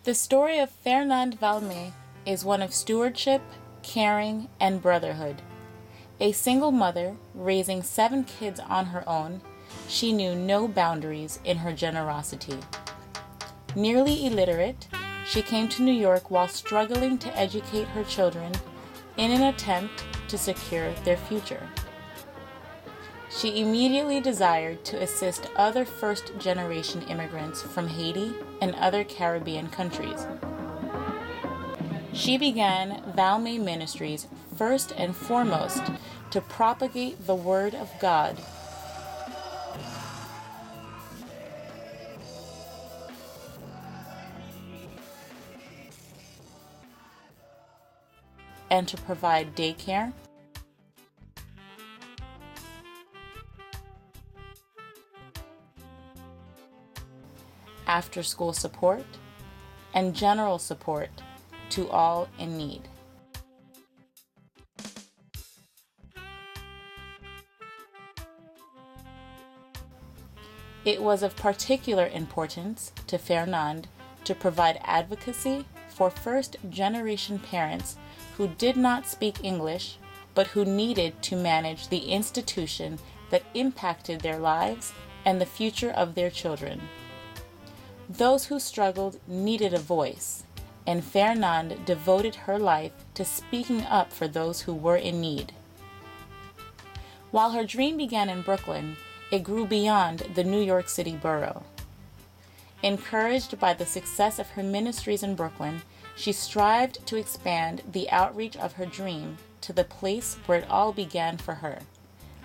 The story of Fernande Valme is one of stewardship, caring, and brotherhood. A single mother raising 7 kids on her own, she knew no boundaries in her generosity. Nearly illiterate, she came to New York while struggling to educate her children in an attempt to secure their future. She immediately desired to assist other first-generation immigrants from Haiti and other Caribbean countries. She began Valme Ministries first and foremost to propagate the Word of God and to provide daycare, after-school support, and general support to all in need. It was of particular importance to Fernande to provide advocacy for first-generation parents who did not speak English but who needed to manage the institution that impacted their lives and the future of their children. Those who struggled needed a voice, and Fernande devoted her life to speaking up for those who were in need. While her dream began in Brooklyn, it grew beyond the New York City borough. Encouraged by the success of her ministries in Brooklyn, she strived to expand the outreach of her dream to the place where it all began for her,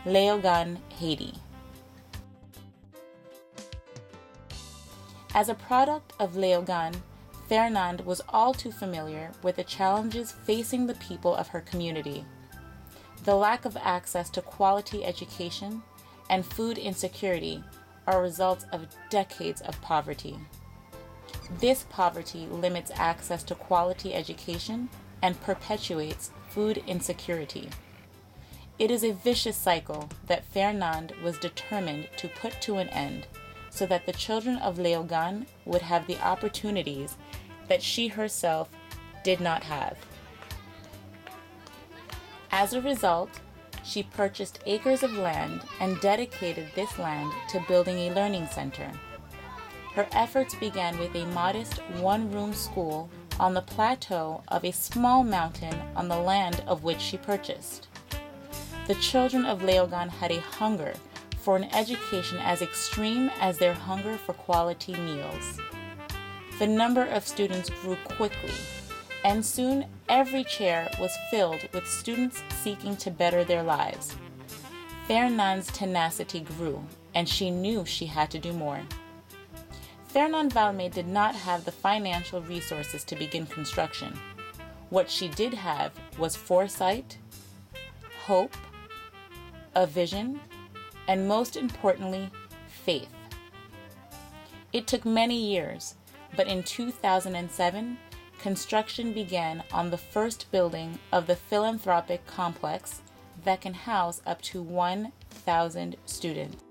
Léogâne, Haiti. As a product of Léogâne, Fernande was all too familiar with the challenges facing the people of her community. The lack of access to quality education and food insecurity are results of decades of poverty. This poverty limits access to quality education and perpetuates food insecurity. It is a vicious cycle that Fernande was determined to put to an end so that the children of Léogâne would have the opportunities that she herself did not have. As a result, she purchased acres of land and dedicated this land to building a learning center. Her efforts began with a modest one-room school on the plateau of a small mountain on the land of which she purchased. The children of Léogâne had a hunger for an education as extreme as their hunger for quality meals. The number of students grew quickly, and soon every chair was filled with students seeking to better their lives. Fernande's tenacity grew, and she knew she had to do more. Fernande Valme did not have the financial resources to begin construction. What she did have was foresight, hope, a vision, and most importantly, faith. It took many years, but in 2007, construction began on the first building of the philanthropic complex that can house up to 1,000 students.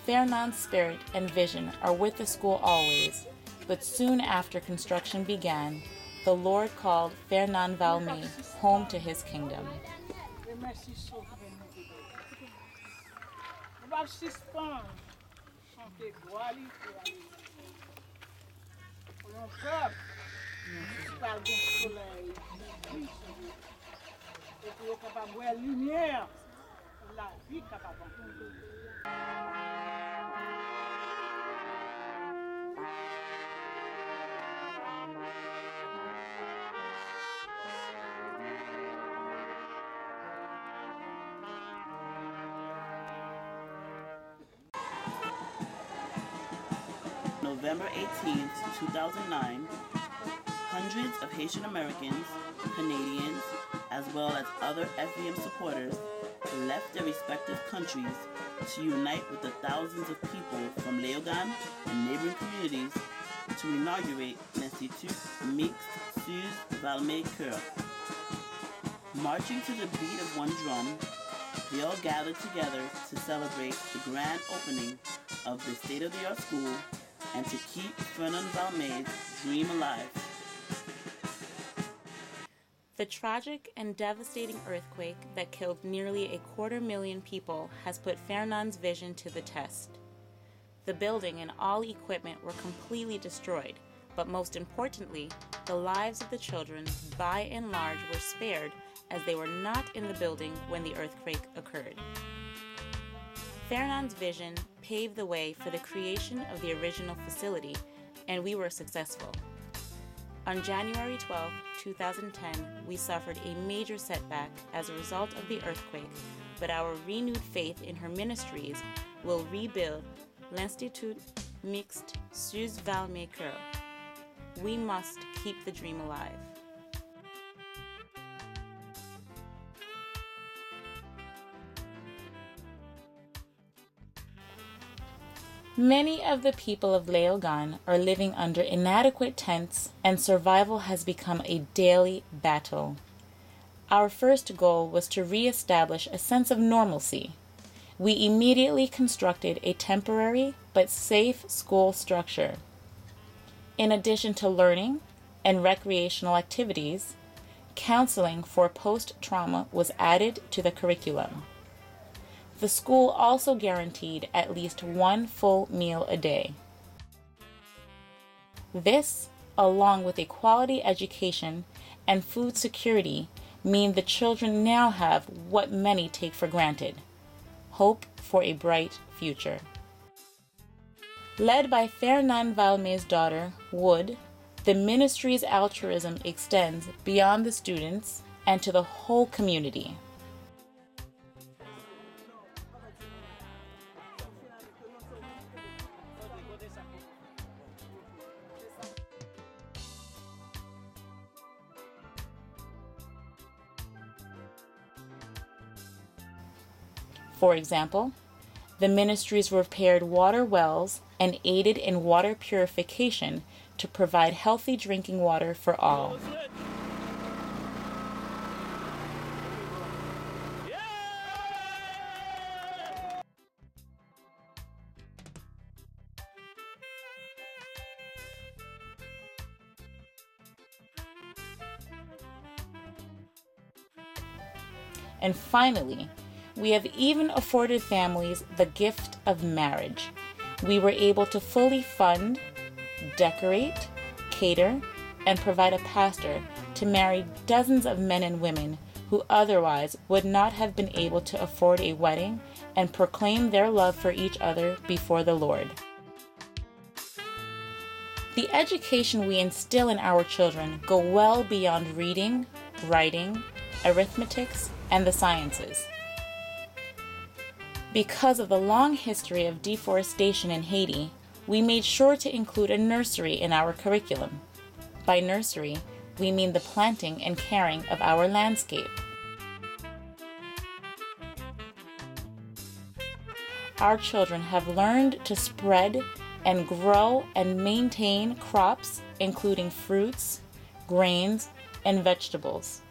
Fernande's spirit and vision are with the school always, but soon after construction began, the Lord called Fernande Valme home to His kingdom. November 18th, 2009, hundreds of Haitian Americans, Canadians, as well as other FVM supporters left their respective countries to unite with the thousands of people from Léogâne and neighboring communities to inaugurate l'Institut Mixte Suze Valme Cœur. Marching to the beat of one drum, they all gathered together to celebrate the grand opening of the state-of-the-art school and to keep Fernande Valme's dream alive. The tragic and devastating earthquake that killed nearly 250,000 people has put Fernande's vision to the test. The building and all equipment were completely destroyed, but most importantly, the lives of the children by and large were spared as they were not in the building when the earthquake occurred. Fernande's vision paved the way for the creation of the original facility, and we were successful. On January 12, 2010, we suffered a major setback as a result of the earthquake, but our renewed faith in her ministries will rebuild l'Institut Mixte Suze Valme Cœur. We must keep the dream alive. Many of the people of Léogâne are living under inadequate tents, and survival has become a daily battle. Our first goal was to re-establish a sense of normalcy. We immediately constructed a temporary but safe school structure. In addition to learning and recreational activities, counseling for post-trauma was added to the curriculum. The school also guaranteed at least one full meal a day. This, along with a quality education and food security, mean the children now have what many take for granted: hope for a bright future. Led by Fernande Valme's daughter, Wood, the ministry's altruism extends beyond the students and to the whole community. For example, the ministries repaired water wells and aided in water purification to provide healthy drinking water for all. And finally, we have even afforded families the gift of marriage. We were able to fully fund, decorate, cater, and provide a pastor to marry dozens of men and women who otherwise would not have been able to afford a wedding and proclaim their love for each other before the Lord. The education we instill in our children go well beyond reading, writing, arithmetics, and the sciences. Because of the long history of deforestation in Haiti, we made sure to include a nursery in our curriculum. By nursery, we mean the planting and caring of our landscape. Our children have learned to spread and grow and maintain crops, including fruits, grains, and vegetables.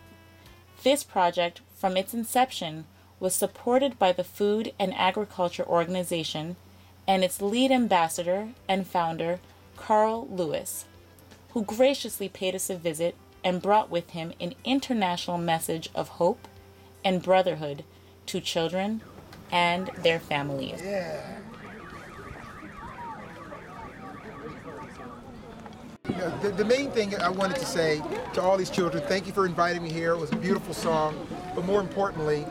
This project, from its inception, was supported by the Food and Agriculture Organization and its lead ambassador and founder, Carl Lewis, who graciously paid us a visit and brought with him an international message of hope and brotherhood to children and their families. Yeah. The main thing I wanted to say to all these children, thank you for inviting me here. It was a beautiful song, but more importantly,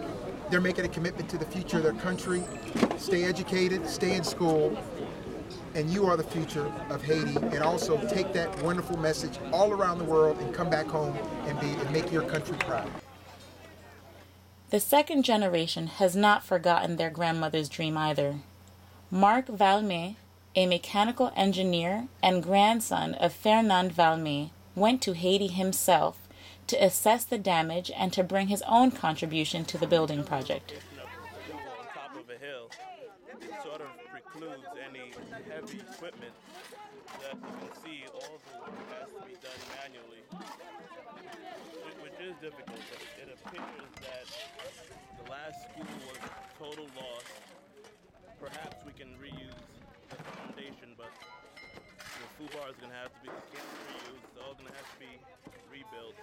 they're making a commitment to the future of their country. Stay educated, stay in school, and you are the future of Haiti. And also take that wonderful message all around the world and come back home and make your country proud. The second generation has not forgotten their grandmother's dream either. Marc Valme, a mechanical engineer and grandson of Fernande Valme, went to Haiti himself to assess the damage and to bring his own contribution to the building project. On top of a hill sort of precludes any heavy equipment that you can see all the work has to be done manually, which is difficult. It appears that the last school was a total loss. Perhaps we can reuse the foundation, but The food bar is going to have to be, it can't be reused. It's all going to have to be rebuilt.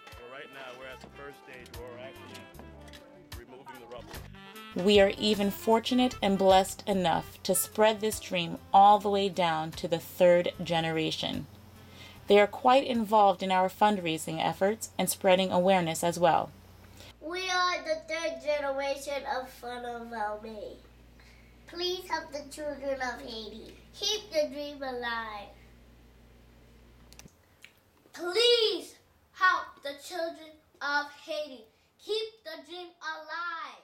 But right now, we're at the first stage where we're actually removing the rubble. We are even fortunate and blessed enough to spread this dream all the way down to the third generation. They are quite involved in our fundraising efforts and spreading awareness as well. We are the third generation of Fernande Valme. Please help the children of Haiti. Keep the dream alive. Please help the children of Haiti. Keep the dream alive.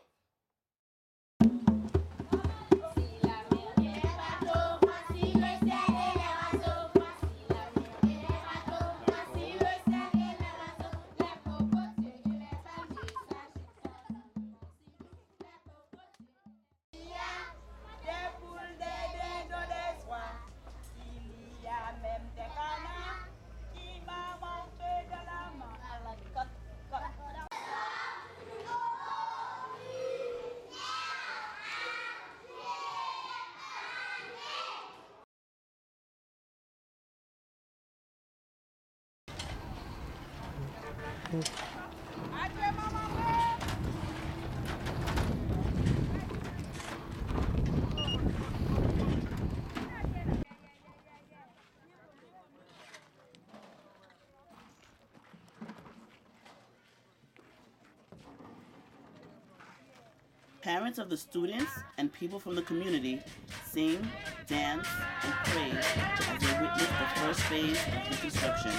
Parents of the students and people from the community sing, dance, and pray as they witness the first phase of reconstruction.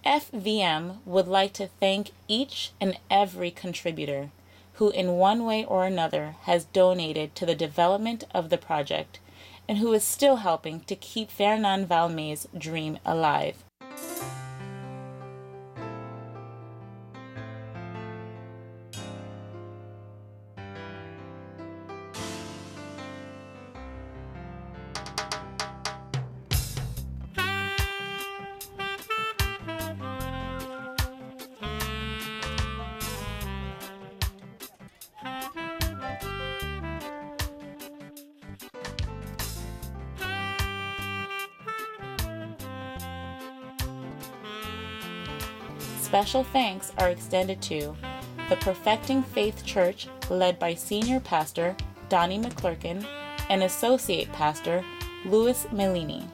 FVM would like to thank each and every contributor who in one way or another has donated to the development of the project and who is still helping to keep Fernande Valme's dream alive. Special thanks are extended to the Perfecting Faith Church, led by Senior Pastor Donnie McClurkin and Associate Pastor Louis Melini.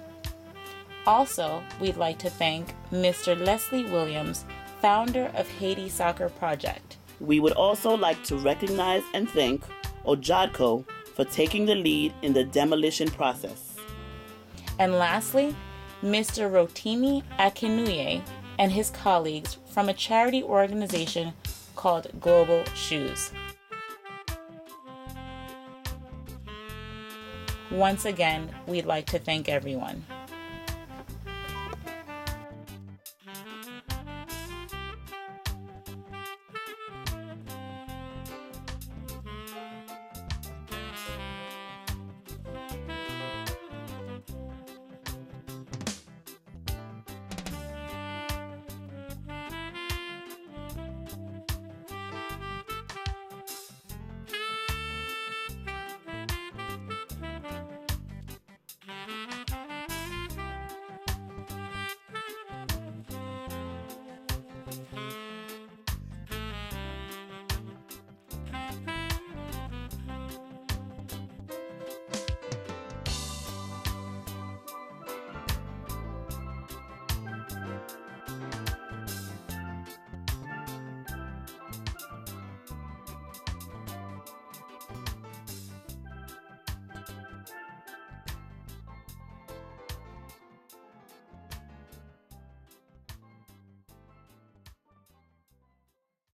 Also, we'd like to thank Mr. Leslie Williams, founder of Haiti Soccer Project. We would also like to recognize and thank Ojadco for taking the lead in the demolition process. And lastly, Mr. Rotimi Akinuye and his colleagues from a charity organization called Global Shoes. Once again, we'd like to thank everyone.